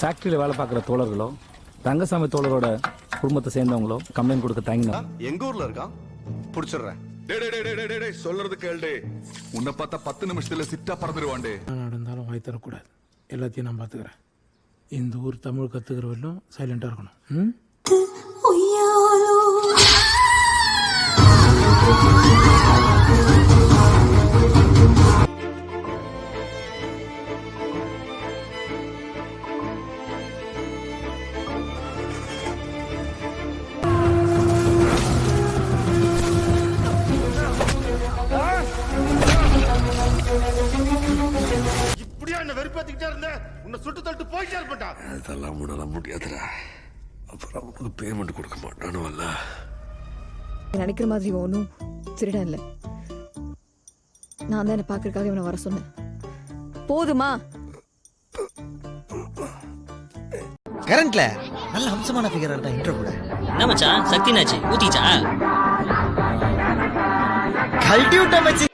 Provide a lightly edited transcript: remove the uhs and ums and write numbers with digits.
ஃபேக்டரியில் வேலை பார்க்குற தோழர்களோ ரங்கசாமி தோழரோட குடும்பத்தை சேர்ந்தவங்களோ கம்ப்ளைண்ட் கொடுக்க தயங்கினா எங்க ஊர்ல இருக்கான் புடிச்சிடுறேன். சொல்றது கேள்டே. உன்னை பார்த்தா 10 நிமிஷத்துல சிட்டா பறந்துடுவாண்டே. நடந்தாலும் வாய் தரக்கூடாது. எல்லாத்தையும் நான் பார்த்துக்கிறேன். இந்த ஊர் தமிழ் கத்துக்கிற வரலும் சைலண்டா இருக்கணும். இப்படியா என்ன வெறுப்பேத்திக்கிட்டே இருந்த உன்னை சுட்டு தள்ளிட்டு போயிட்டே இருப்பா. அதெல்லாம் முன்னால முடியாதுடா. அப்புறம் உனக்கு பேமெண்ட் கொடுக்க மாட்டானுவல்ல. நினைக்கிற மாதிரி ஒன்றும் திருடன் இல்லை. நான் தான் என்ன பார்க்கறதுக்காக இவனை வர சொன்னேன். போதுமா? கரண்ட்ல நல்ல அம்சமான ஃபிகரா இருக்கா இன்ட்ரோ கூட. என்ன மச்சான் சக்தினாச்சு ஊத்திச்சா கல்டி விட்ட மச்சி.